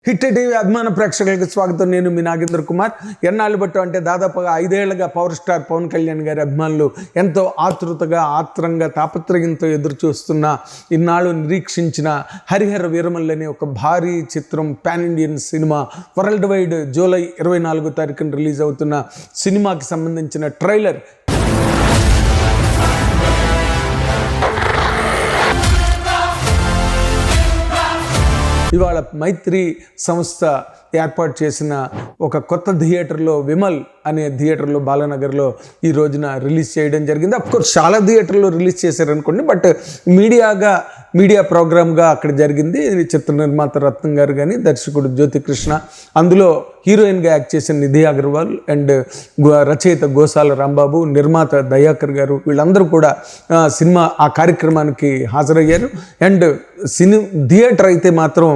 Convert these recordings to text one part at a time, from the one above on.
Hit TV అభిమాన ప్రేక్షకులకు స్వాగతం. నేను మీ నాగేంద్ర కుమార్. ఎన్నాళ్ళు బట్టు అంటే దాదాపుగా 5 ఏళ్లుగా పవర్ స్టార్ పవన్ కళ్యాణ్ గారి అభిమానులు ఎంతో ఆతృతగా ఆత్రంగా తాపత్రయంతో ఎదురు చూస్తున్న ఇన్నాళ్ళు నిరీక్షించిన హరిహర వీరమల్లు అనే ఒక భారీ చిత్రం pan Indian cinema world wide July 24వ తారీఖున రిలీజ్ అవుతున్న సినిమాకి సంబంధించిన ట్రైలర్ ఇవాళ మైత్రి సంస్థ ఏర్పాటు చేసిన ఒక కొత్త థియేటర్లో విమల్ అనే థియేటర్లో బాలానగర్లో ఈ రోజున రిలీజ్ చేయడం జరిగింది. అఫ్కోర్స్ చాలా థియేటర్లో రిలీజ్ చేశారనుకోండి, బట్ మీడియా ప్రోగ్రామ్గా అక్కడ జరిగింది. చిత్ర నిర్మాత రత్నం గారు కానీ, దర్శకుడు జ్యోతికృష్ణ, అందులో హీరోయిన్గా యాక్ట్ చేసిన నిధి అగర్వాల్ అండ్ రచయిత గోసాల రాంబాబు, నిర్మాత దయాకర్ గారు, వీళ్ళందరూ కూడా సినిమా ఆ కార్యక్రమానికి హాజరయ్యారు. అండ్ థియేటర్ అయితే మాత్రం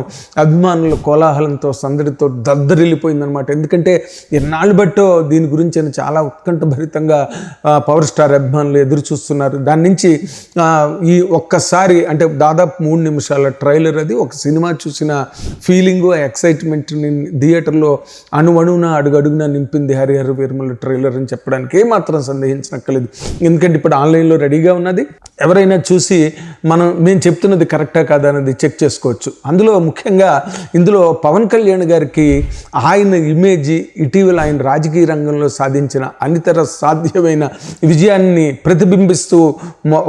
అభిమానుల కోలాహలంతో సందడితో దద్దరిల్లిపోయిందనమాట. ఎందుకంటే ఎన్నాళ్ళు బట్టో దీని గురించి చాలా ఉత్కంఠభరితంగా పవర్ స్టార్ అభిమానులు ఎదురు చూస్తున్నారు. దాని నుంచి ఈ ఒక్కసారి అంటే దాదాపు 3 నిమిషాల ట్రైలర్ అది ఒక సినిమా చూసిన ఫీలింగు, ఎక్సైట్మెంట్ని థియేటర్లో అణువణువున అడుగడుగున నింపింది హరిహర వీరమల్లు ట్రైలర్ అని చెప్పడానికి ఏమాత్రం సందేహించనక్కర్లేదు. ఎందుకంటే ఇప్పుడు ఆన్లైన్లో రెడీగా ఉన్నది. ఎవరైనా చూసి మేము చెప్తున్నది కరెక్టా కాదా అనేది చెక్ చేసుకోవచ్చు. అందులో ముఖ్యంగా ఇందులో పవన్ కళ్యాణ్ గారికి ఆయన ఇమేజ్, ఇటీవల ఆయన రాజకీయ రంగంలో సాధించిన అనితర సాధ్యమైన విజయాన్ని ప్రతిబింబిస్తూ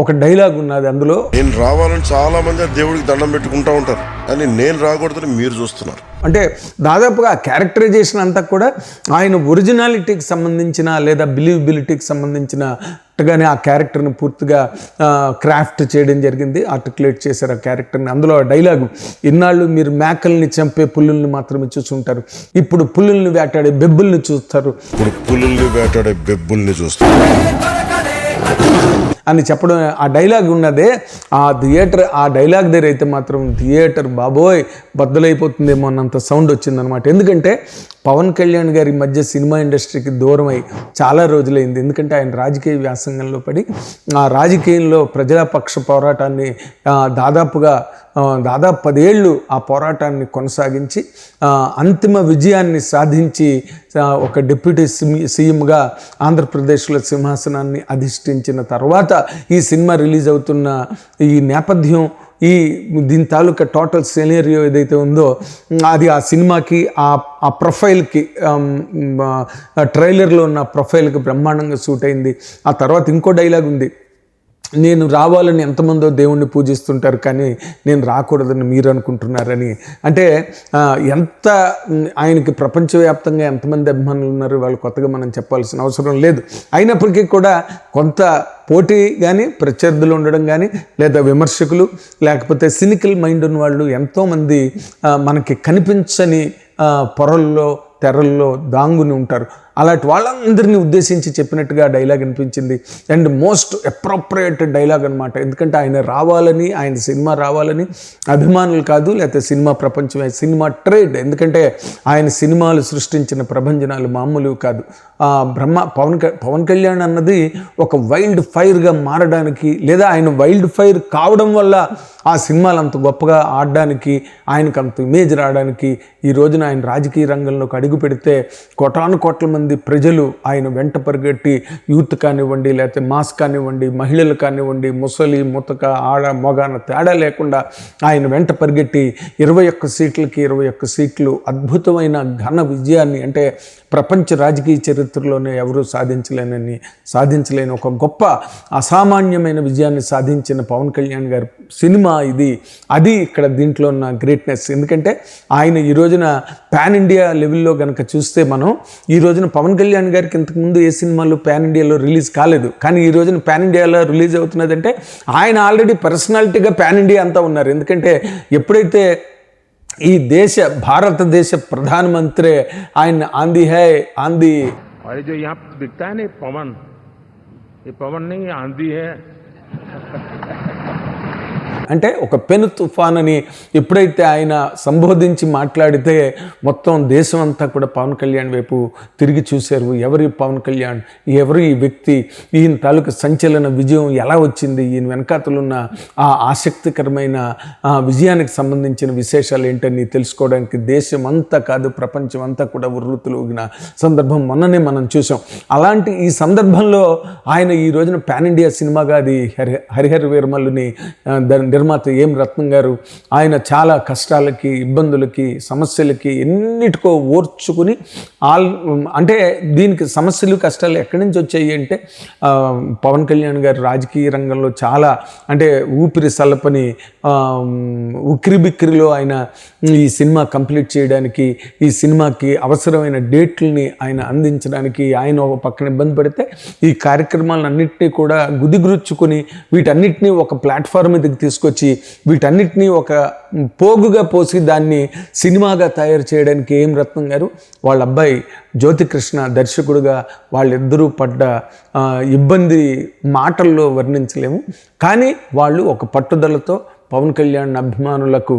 ఒక డైలాగ్ ఉన్నది. అందులో నేను రావాలని చాలా మంది దేవుడికి దండం పెట్టుకుంటూ ఉంటారు, అని నేను రాకూడదని మీరు చూస్తున్నారు. అంటే దాదాపుగా క్యారెక్టరైజేషన్ అంతా కూడా ఆయన ఒరిజినాలిటీకి సంబంధించిన లేదా బిలీవబిలిటీకి సంబంధించినట్టుగానే ఆ క్యారెక్టర్ని పూర్తిగా క్రాఫ్ట్ చేయడం జరిగింది, ఆర్టికులేట్ చేశారు ఆ క్యారెక్టర్ని. అందులో డైలాగు, ఇన్నాళ్ళు మీరు మేకల్ని చంపే పులుల్ని మాత్రమే చూస్తుంటారు, ఇప్పుడు పులుల్ని వేటాడే బెబ్బుల్ని చూస్తారు, ఇప్పుడు పులుల్ని వేటాడే బెబ్బుల్ని చూస్తారు అని చెప్పడం. ఆ డైలాగ్ ఉన్నదే ఆ డైలాగ్ దగ్గర అయితే మాత్రం థియేటర్ బాబోయ్ బద్దలైపోతుందేమో అన్నంత సౌండ్ వచ్చిందనమాట. ఎందుకంటే పవన్ కళ్యాణ్ గారి మధ్య సినిమా ఇండస్ట్రీకి దూరమై చాలా రోజులైంది. ఎందుకంటే ఆయన రాజకీయ వ్యాసంగంలో పడి ఆ రాజకీయంలో ప్రజాపక్ష పోరాటాన్ని దాదాపు 10 ఏళ్ళు ఆ పోరాటాన్ని కొనసాగించి అంతిమ విజయాన్ని సాధించి ఒక డిప్యూటీ సీఎంగా ఆంధ్రప్రదేశ్లో సింహాసనాన్ని అధిష్ఠించిన తర్వాత ఈ సినిమా రిలీజ్ అవుతున్న ఈ నేపథ్యం, దీని తాలూకా టోటల్ సినారియో ఏదైతే ఉందో అది ఆ సినిమాకి ఆ ప్రొఫైల్కి ట్రైలర్లో ఉన్న ప్రొఫైల్కి బ్రహ్మాండంగా సూట్ అయింది. ఆ తర్వాత ఇంకో డైలాగ్ ఉంది, నేను రావాలని ఎంతమందో దేవుణ్ణి పూజిస్తుంటారు కానీ నేను రాకూడదని మీరు అనుకుంటున్నారని. అంటే ఎంత ఆయనకి ప్రపంచవ్యాప్తంగా ఎంతమంది అభిమానులు ఉన్నారు, వాళ్ళు కొత్తగా మనం చెప్పాల్సిన అవసరం లేదు. అయినప్పటికీ కూడా కొంత పోటీ కానీ, ప్రత్యర్థులు ఉండడం కానీ, లేదా విమర్శకులు, లేకపోతే సినికల్ మైండ్ ఉన్న వాళ్ళు ఎంతోమంది మనకి కనిపించని పొరల్లో తెరల్లో దాంగుని ఉంటారు. అలాంటి వాళ్ళందరినీ ఉద్దేశించి చెప్పినట్టుగా డైలాగ్ అనిపించింది. అండ్ మోస్ట్ అప్రోప్రియేట్ డైలాగ్ అనమాట. ఎందుకంటే ఆయన రావాలని, ఆయన సినిమా రావాలని అభిమానులు కాదు, లేకపోతే సినిమా ప్రపంచమే, సినిమా ట్రేడ్. ఎందుకంటే ఆయన సినిమాలు సృష్టించిన ప్రభంజనాలు మామూలు కాదు. పవన్ కళ్యాణ్ అన్నది ఒక వైల్డ్ ఫైర్గా మారడానికి, లేదా ఆయన వైల్డ్ ఫైర్ కావడం వల్ల ఆ సినిమాలు అంత గొప్పగా ఆడడానికి, ఆయనకు అంత ఇమేజ్ రావడానికి, ఈ రోజున ఆయన రాజకీయ రంగంలోకి అడుగు పెడితే కోటాను కోట్ల మంది ప్రజలు ఆయన వెంట పరిగెట్టి, యూత్ కానివ్వండి, లేకపోతే మాస్ కానివ్వండి, మహిళలు కానివ్వండి, ముసలి ముతక ఆడ మొగాన తేడా లేకుండా ఆయన వెంట పరిగెట్టి 21 సీట్లకి 21 సీట్లు అద్భుతమైన ఘన విజయాన్ని, అంటే ప్రపంచ రాజకీయ చరిత్రలోనే ఎవరూ సాధించలేని ఒక గొప్ప అసామాన్యమైన విజయాన్ని సాధించిన పవన్ కళ్యాణ్ గారి సినిమా ఇది. అది ఇక్కడ దీంట్లో ఉన్న గ్రేట్నెస్. ఎందుకంటే ఆయన ఈ రోజున పాన్ ఇండియా లెవెల్లో కనుక చూస్తే మనం ఈ రోజున పవన్ కళ్యాణ్ గారికి ఇంతకుముందు ఏ సినిమాలు పాన్ ఇండియాలో రిలీజ్ కాలేదు, కానీ ఈ రోజున పాన్ ఇండియాలో రిలీజ్ అవుతున్నదంటే ఆయన ఆల్రెడీ పర్సనాలిటీగా పాన్ ఇండియా అంతా ఉన్నారు. ఎందుకంటే ఎప్పుడైతే ఈ భారతదేశ ప్రధానమంత్రి ఆయన ఆంधी है आंधी, और जो यहाँ बिकता है ना पवन, ये पवन नहीं आंधी है. అంటే ఒక పెను తుఫాన్ అని ఎప్పుడైతే ఆయన సంబోధించి మాట్లాడితే మొత్తం దేశం అంతా కూడా పవన్ కళ్యాణ్ వైపు తిరిగి చూశారు. ఎవరి పవన్ కళ్యాణ్, ఎవరు ఈ వ్యక్తి, ఈయన తాలూకు సంచలన విజయం ఎలా వచ్చింది, ఈయన వెనకాతలున్న ఆ ఆసక్తికరమైన విజయానికి సంబంధించిన విశేషాలు ఏంటని తెలుసుకోవడానికి దేశం అంతా కాదు ప్రపంచం అంతా కూడా ఉర్రూతులూగిన సందర్భం మొన్ననే మనం చూసాం. అలాంటి ఈ సందర్భంలో ఆయన ఈ రోజున పాన్ ఇండియా సినిమాగా అది హరిహర వీరమల్లుని నిర్మాత ఏం రత్నం గారు ఆయన చాలా కష్టాలకి, ఇబ్బందులకి, సమస్యలకి ఎన్నిటికో ఓర్చుకుని అంటే దీనికి సమస్యలు, కష్టాలు ఎక్కడి నుంచి వచ్చాయి అంటే పవన్ కళ్యాణ్ గారు రాజకీయ రంగంలో చాలా అంటే ఊపిరి సలపని ఉక్కిరిబిక్కిరిలో ఆయన ఈ సినిమా కంప్లీట్ చేయడానికి, ఈ సినిమాకి అవసరమైన డేట్లని ఆయన అందించడానికి ఆయన ఒక పక్కన ఇబ్బంది పడితే ఈ కార్యక్రమాలన్నింటినీ కూడా గుదిగురుచుకొని వీటన్నిటినీ ఒక ప్లాట్ఫామ్ మీదకి తీసుకొచ్చి వీటన్నిటినీ ఒక పోగుగా పోసి దాన్ని సినిమాగా తయారు చేయడానికి ఏం రత్నం గారు వాళ్ళ అబ్బాయి జ్యోతికృష్ణ దర్శకుడుగా వాళ్ళిద్దరూ పడ్డ ఇబ్బంది మాటల్లో వర్ణించలేము. కానీ వాళ్ళు ఒక పట్టుదలతో పవన్ కళ్యాణ్ అభిమానులకు,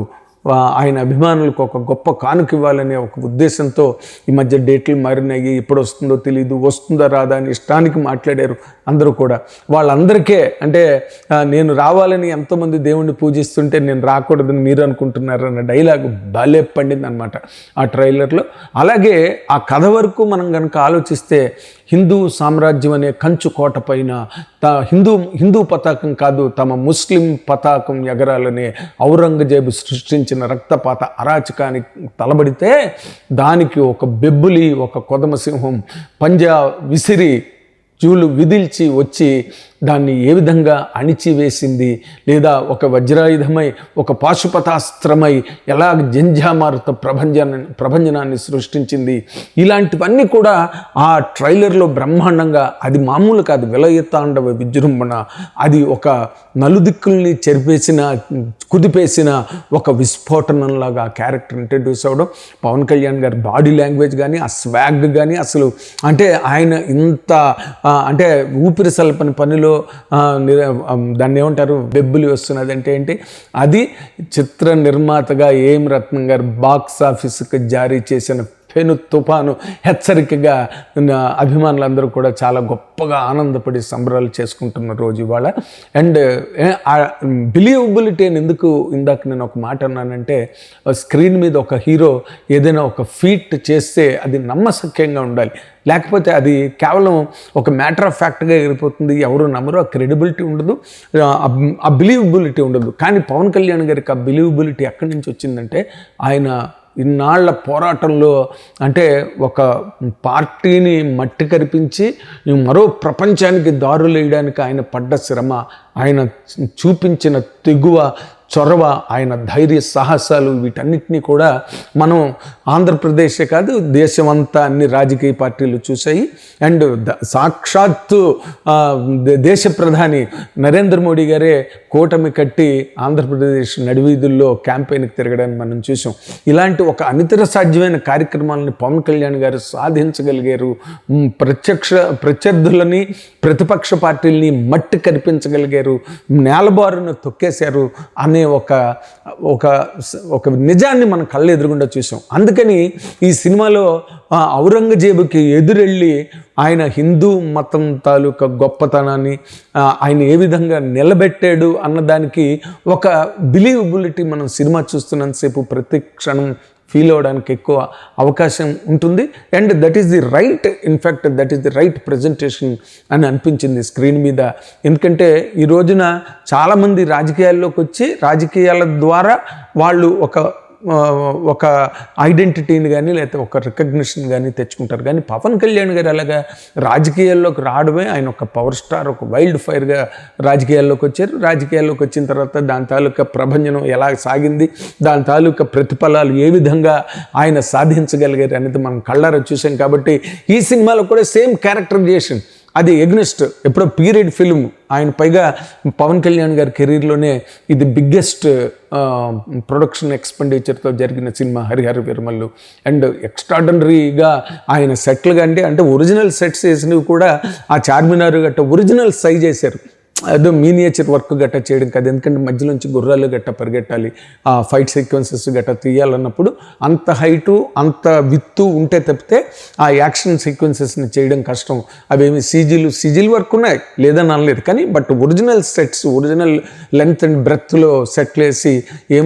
ఆయన అభిమానులకు ఒక గొప్ప కానుక ఇవ్వాలనే ఒక ఉద్దేశంతో ఈ మధ్య డేట్లు మారినాయి, ఎప్పుడు వస్తుందో తెలియదు, వస్తుందా రాదా అని ఇష్టానికి మాట్లాడారు అందరూ కూడా. వాళ్ళందరికీ అంటే నేను రావాలని ఎంతోమంది దేవుణ్ణి పూజిస్తుంటే నేను రాకూడదని మీరు అనుకుంటున్నారు అన్న డైలాగ్ బాలే పండింది అనమాట ఆ ట్రైలర్లో. అలాగే ఆ కథ వరకు మనం కనుక ఆలోచిస్తే హిందూ సామ్రాజ్యం అనే కంచు కోట పైన హిందూ పతాకం కాదు తమ ముస్లిం పతాకం ఎగరాలనే ఔరంగజేబు సృష్టించిన రక్తపాత అరాచకానికి తలబడితే దానికి ఒక బెబ్బులి, ఒక కొదమసింహం పంజా విసిరి జూలు విదిల్చి వచ్చి దాన్ని ఏ విధంగా అణిచివేసింది, లేదా ఒక వజ్రాయుధమై, ఒక పాశుపతాస్త్రమై ఎలా జంఝామారుత ప్రభంజనాన్ని సృష్టించింది. ఇలాంటివన్నీ కూడా ఆ ట్రైలర్లో బ్రహ్మాండంగా, అది మామూలు కాదు, విలయతాండవ విజృంభణ, అది ఒక నలుదిక్కుల్ని చెరిపేసిన, కుదిపేసిన ఒక విస్ఫోటనంలాగా ఆ క్యారెక్టర్ ఇంట్రడ్యూస్ అవ్వడం, పవన్ కళ్యాణ్ గారి బాడీ లాంగ్వేజ్ కానీ, ఆ స్వాగ్ కానీ, అసలు అంటే ఆయన ఇంత అంటే ఊపిరి సల్పని పనిలో దాన్ని ఏమంటారు బెబ్బులి వస్తున్నది అంటే ఏంటి, అది చిత్ర నిర్మాతగా ఏం రత్నం గారు బాక్స్ ఆఫీస్కి జారీ చేసిన పెను తుఫాను హెచ్చరికగా అభిమానులందరూ కూడా చాలా గొప్పగా ఆనందపడి సంబరాలు చేసుకుంటున్న రోజు ఇవాళ. అండ్ బిలీవబిలిటీ అని ఎందుకు ఇందాక నేను ఒక మాట అన్నానంటే, స్క్రీన్ మీద ఒక హీరో ఏదైనా ఒక ఫీట్ చేస్తే అది నమ్మశక్యంగా ఉండాలి, లేకపోతే అది కేవలం ఒక మ్యాటర్ ఆఫ్ ఫ్యాక్ట్గా ఎగిరిపోతుంది, ఎవరు నమ్మరు, ఆ క్రెడిబిలిటీ ఉండదు, ఆ బిలీవబిలిటీ ఉండదు. కానీ పవన్ కళ్యాణ్ గారికి ఆ బిలీవబిలిటీ ఎక్కడి నుంచి వచ్చిందంటే ఆయన ఇన్నాళ్ల పోరాటంలో, అంటే ఒక పార్టీని మట్టి కరిపించి మరో ప్రపంచానికి దారులు వేయడానికి ఆయన పడ్డ శ్రమ, ఆయన చూపించిన తెగువ, చొరవ, ఆయన ధైర్య సాహసాలు, వీటన్నిటినీ కూడా మనం ఆంధ్రప్రదేశే కాదు దేశమంతా అన్ని రాజకీయ పార్టీలు చూసాయి. అండ్ సాక్షాత్తు దేశ ప్రధాని నరేంద్ర మోడీ గారే కూటమి కట్టి ఆంధ్రప్రదేశ్ నడివీధుల్లో క్యాంపెయిన్కి తిరగడానికి మనం చూసాం. ఇలాంటి ఒక అనితర సాధ్యమైన కార్యక్రమాలని పవన్ కళ్యాణ్ గారు సాధించగలిగారు. ప్రత్యర్థులని, ప్రతిపక్ష పార్టీలని మట్టి కనిపించగలిగారు, నేలబారును తొక్కేశారు అనే ఒక నిజాన్ని మనం కళ్ళ ఎదురుగుండా చూసాం. అందుకని ఈ సినిమాలో ఔరంగజేబుకి ఎదురెళ్ళి ఆయన హిందూ మతం తాలూకా గొప్పతనాన్ని ఆయన ఏ విధంగా నిలబెట్టాడు అన్నదానికి ఒక బిలీవబిలిటీ మనం సినిమా చూస్తున్నంతసేపు ప్రతి క్షణం ఫీల్ అవ్వడానికి ఎక్కువ అవకాశం ఉంటుంది. And that is the right, in fact that is the right presentation అని అనిపించింది స్క్రీన్ మీద. ఎందుకంటే ఈ రోజున చాలామంది రాజకీయాల్లోకి వచ్చి రాజకీయాల ద్వారా వాళ్ళు ఒక ఐడెంటిటీని కానీ లేకపోతే ఒక రికగ్నిషన్ కానీ తెచ్చుకుంటారు. కానీ పవన్ కళ్యాణ్ గారు అలాగా రాజకీయాల్లోకి రావడమే, ఆయన ఒక పవర్ స్టార్, ఒక వైల్డ్ ఫైర్గా రాజకీయాల్లోకి వచ్చారు. రాజకీయాల్లోకి వచ్చిన తర్వాత దాని తాలూకా ప్రభంజనం ఎలా సాగింది, దాని తాలూకా ప్రతిఫలాలు ఏ విధంగా ఆయన సాధించగలిగారు అనేది మనం కళ్ళారా చూసాం. కాబట్టి ఈ సినిమాలో కూడా సేమ్ క్యారెక్టరైజేషన్, అది ఎగ్నెస్ట్ ఎప్పుడో పీరియడ్ ఫిల్మ్. ఆయన పైగా పవన్ కళ్యాణ్ గారి కెరీర్లోనే ఇది బిగ్గెస్ట్ ప్రొడక్షన్ ఎక్స్పెండిచర్తో జరిగిన సినిమా హరిహర వీరమల్లు. అండ్ ఎక్స్ట్రాడనరీగా ఆయన సెట్లుగా అంటే ఒరిజినల్ సెట్స్ వేసినవి కూడా ఆ చార్మినార్ గట్ట ఒరిజినల్ సైజ్ వేశారు. ఏదో మీనియేచర్ వర్క్ గట్ట చేయడం కాదు, ఎందుకంటే మధ్యలోంచి గుర్రాలు గట్ట పరిగెట్టాలి, ఆ ఫైట్ సీక్వెన్సెస్ గట్ట తీయాలన్నప్పుడు అంత హైటు అంత విత్తు ఉంటే తప్పితే ఆ యాక్షన్ సీక్వెన్సెస్ని చేయడం కష్టం. అవేమి సీజీలు వర్క్ ఉన్నాయి లేదని అనలేదు, కానీ but original sets, original length and బ్రెత్లో సెట్లు వేసి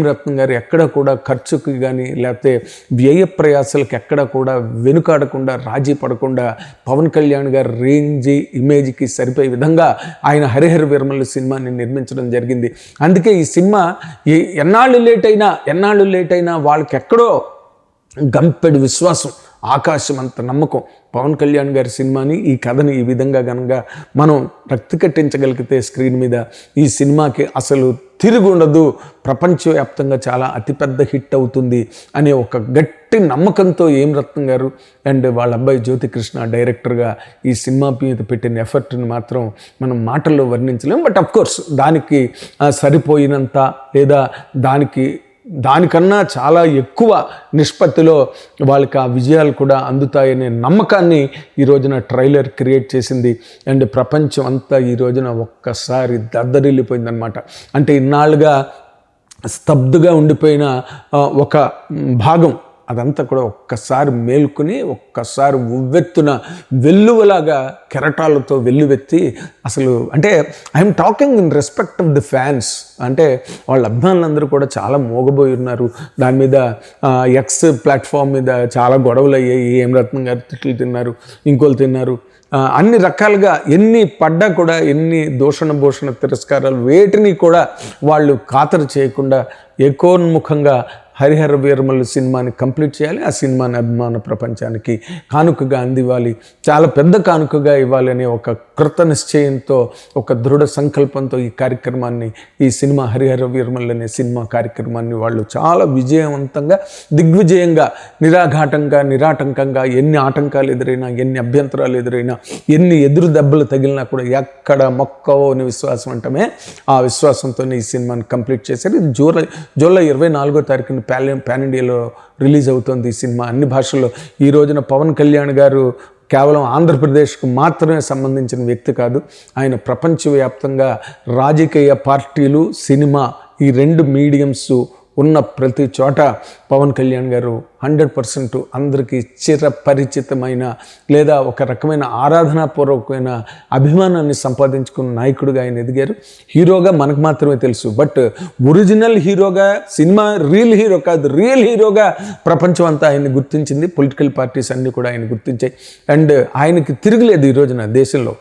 రత్నం గారు ఎక్కడ కూడా ఖర్చుకి కానీ లేకపోతే వ్యయ ప్రయాసాలకు ఎక్కడ కూడా వెనుకాడకుండా రాజీ పడకుండా పవన్ కళ్యాణ్ గారి రేంజ్ ఇమేజ్కి సరిపోయే విధంగా ఆయన హరిహర వీరమల్లు సినిమాని నిర్మించడం జరిగింది. అందుకే ఈ సినిమా ఎన్నాళ్ళు లేట్ అయినా వాళ్ళకి ఎక్కడో గంపెడు విశ్వాసం, ఆకాశం అంత నమ్మకం పవన్ కళ్యాణ్ గారి సినిమాని, ఈ కథని ఈ విధంగా కనుక మనం రక్తి కట్టించగలిగితే స్క్రీన్ మీద ఈ సినిమాకి అసలు తిరుగుండదు, ప్రపంచవ్యాప్తంగా చాలా అతిపెద్ద హిట్ అవుతుంది అనే ఒక గట్టి నమ్మకంతో రత్నం గారు అండ్ వాళ్ళ అబ్బాయి జ్యోతికృష్ణ డైరెక్టర్గా ఈ సినిమా మీద పెట్టిన ఎఫర్ట్ని మాత్రం మనం మాటల్లో వర్ణించలేము. బట్ అఫ్కోర్స్ దానికి సరిపోయినంత లేదా దానికన్నా చాలా ఎక్కువ నిష్పత్తిలో వాళ్ళకి ఆ విజయాలు కూడా అందుతాయనే నమ్మకాన్ని ఈ రోజున ట్రైలర్ క్రియేట్ చేసింది. అండ్ ప్రపంచం అంతా ఈ రోజున ఒక్కసారి దద్దరిల్లిపోయిందనమాట. అంటే ఇన్నాళ్ళుగా స్తబ్దుగా ఉండిపోయిన ఒక భాగం అదంతా కూడా ఒక్కసారి మేల్కొని ఒక్కసారి ఉవ్వెత్తున వెల్లువలాగా కెరటాలతో వెల్లువెత్తి అసలు అంటే I'm talking in respect of the fans, అంటే వాళ్ళ అభిమానులందరూ కూడా చాలా మోగబోయి ఉన్నారు. దాని మీద ఎక్స్ ప్లాట్ఫామ్ మీద చాలా గొడవలు అయ్యాయి, రత్నం గారు తిట్లు తిన్నారు, ఇంకోళ్ళు తిన్నారు, అన్ని రకాలుగా ఎన్ని పడ్డా కూడా ఎన్ని భూషణ తిరస్కారాలు వేటిని కూడా వాళ్ళు ఖాతరు చేయకుండా ఏకోన్ముఖంగా హరిహర వీరమల్లు సినిమాని కంప్లీట్ చేయాలి, ఆ సినిమాని అభిమాన ప్రపంచానికి కానుకగా అందివ్వాలి, చాలా పెద్ద కానుకగా ఇవ్వాలి అనే ఒక కృత నిశ్చయంతో ఒక దృఢ సంకల్పంతో ఈ సినిమా హరిహర వీరమల్లు అనే సినిమా కార్యక్రమాన్ని వాళ్ళు చాలా విజయవంతంగా దిగ్విజయంగా నిరాటంకంగా ఎన్ని ఆటంకాలు ఎదురైనా ఎన్ని అభ్యంతరాలు ఎదురైనా ఎన్ని ఎదురు దెబ్బలు తగిలినా కూడా ఎక్కడ మొక్కవో అని విశ్వాసం అంటమే ఆ విశ్వాసంతోనే ఈ సినిమాని కంప్లీట్ చేశారు. ఇది జూలై 24వ తారీఖున పాన్ ఇండియాలో రిలీజ్ అవుతుంది ఈ సినిమా అన్ని భాషల్లో. ఈ రోజున పవన్ కళ్యాణ్ గారు కేవలం ఆంధ్రప్రదేశ్కు మాత్రమే సంబంధించిన వ్యక్తి కాదు, ఆయన ప్రపంచవ్యాప్తంగా రాజకీయ పార్టీలు, సినిమా ఈ రెండు మీడియంస్ ఉన్న ప్రతి చోట పవన్ కళ్యాణ్ గారు 100% అందరికీ చిరపరిచితమైన లేదా ఒక రకమైన ఆరాధనాపూర్వకమైన అభిమానాన్ని సంపాదించుకున్న నాయకుడిగా ఆయన ఎదిగారు. హీరోగా మనకు మాత్రమే తెలుసు, బట్ ఒరిజినల్ హీరోగా, సినిమా రియల్ హీరోగా ప్రపంచం అంతా ఆయన్ని గుర్తించింది. పొలిటికల్ పార్టీస్ అన్నీ కూడా ఆయన గుర్తించాయి. అండ్ ఆయనకి తిరగలేదు ఈ రోజున దేశంలో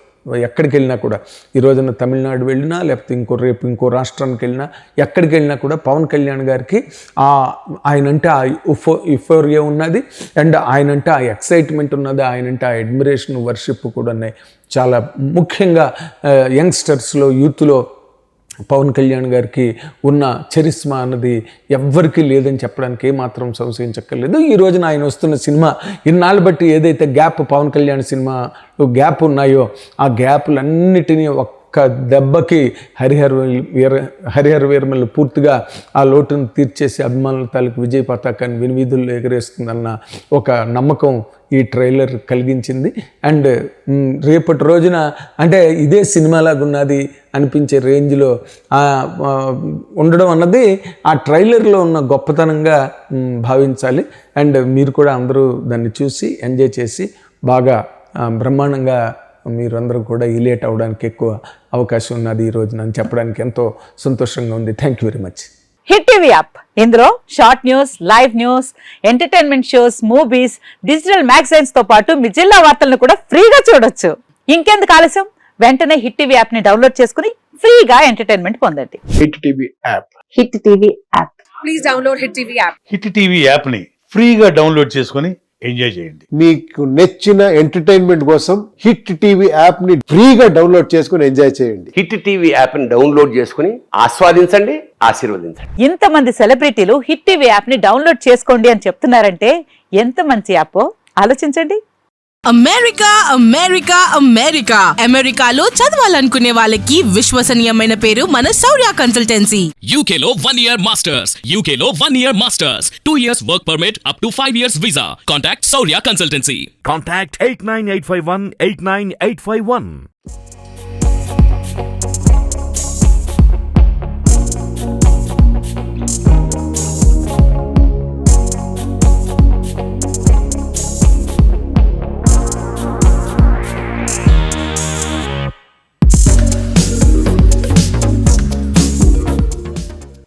ఎక్కడికి వెళ్ళినా కూడా. ఈ రోజున తమిళనాడు వెళ్ళినా లేకపోతే రేపు ఇంకో రాష్ట్రానికి వెళ్ళినా ఎక్కడికి వెళ్ళినా కూడా పవన్ కళ్యాణ్ గారికి ఆయనంటే ఆ యుఫోరియా ఉన్నది, అండ్ ఆయనంటే ఆ ఎక్సైట్మెంట్ ఉన్నది, ఆయనంటే ఆ అడ్మిరేషన్, వర్షిప్ కూడా ఉన్నాయి. చాలా ముఖ్యంగా యంగ్స్టర్స్లో, యూత్లో పవన్ కళ్యాణ్ గారికి ఉన్న చరిస్మా అన్నది ఎవ్వరికీ లేదని చెప్పడానికి ఏమాత్రం సంశయించక్కర్లేదు. ఈ రోజున ఆయన వస్తున్న సినిమా ఇన్నాళ్ళు బట్టి ఏదైతే పవన్ కళ్యాణ్ సినిమా గ్యాప్ ఉన్నాయో ఆ గ్యాప్లన్నిటినీ ఒక్క దెబ్బకి హరిహర వీరమల్లు పూర్తిగా ఆ లోటును తీర్చేసి అభిమానుల తాలూకు విజయ పతాకాన్ని వినివీధుల్లో ఎగరేస్తుందన్న ఒక నమ్మకం ఈ ట్రైలర్ కలిగించింది. అండ్ రేపటి రోజున అంటే ఇదే సినిమాలాగా ఉన్నది అనిపించే రేంజ్లో ఉండడం అన్నది ఆ ట్రైలర్లో ఉన్న గొప్పతనంగా భావించాలి. అండ్ మీరు కూడా అందరూ దాన్ని చూసి ఎంజాయ్ చేసి బాగా బ్రహ్మాండంగా మీరందరూ కూడా ఇలేట్ అవ్వడానికి ఎక్కువ అవకాశం ఉన్నది ఈ రోజున అని చెప్పడానికి ఎంతో సంతోషంగా ఉంది. Thank you very much. Hit TV app, ఇందులో short news, live news, entertainment shows, movies, digital magazines తో పాటు మీ జిల్లా వార్తలను కూడా ఫ్రీగా చూడొచ్చు. ఇంకెందుకు ఆలస్యం, వెంటనే హిట్ టీవీ యాప్ ని డౌన్లోడ్ చేసుకుని ఫ్రీగా ఎంటర్టైన్మెంట్ పొందండి. Hit TV app, hit TV app, please download hit TV app. Hit TV app ని ఫ్రీగా డౌన్లోడ్ చేసుకుని ఎంజాయ్ చేయండి. మీకు నచ్చిన ఎంటర్టైన్మెంట్ కోసం హిట్ టీవీ యాప్ ని ఫ్రీగా డౌన్లోడ్ చేసుకుని ఎంజాయ్ చేయండి. హిట్ టీవీ యాప్ ని డౌన్లోడ్ చేసుకుని ఆస్వాదించండి, ఆశీర్వదించండి. ఇంతమంది సెలబ్రిటీలు హిట్ టీవీ యాప్ ని డౌన్లోడ్ చేసుకోండి అని చెప్తున్నారంటే ఎంత మంచి యాప్ ఆలోచించండి. అమెరికాలో చదవాలనుకునే వాళ్ళకి విశ్వసనీయమైన పేరు మన శౌర్య కన్సల్టెన్సీ. UK లో 1 year masters, UK లో 1 year masters, 2 years work permit up to 5 years visa. Contact Saurya Consultancy. Contact 89851 89851.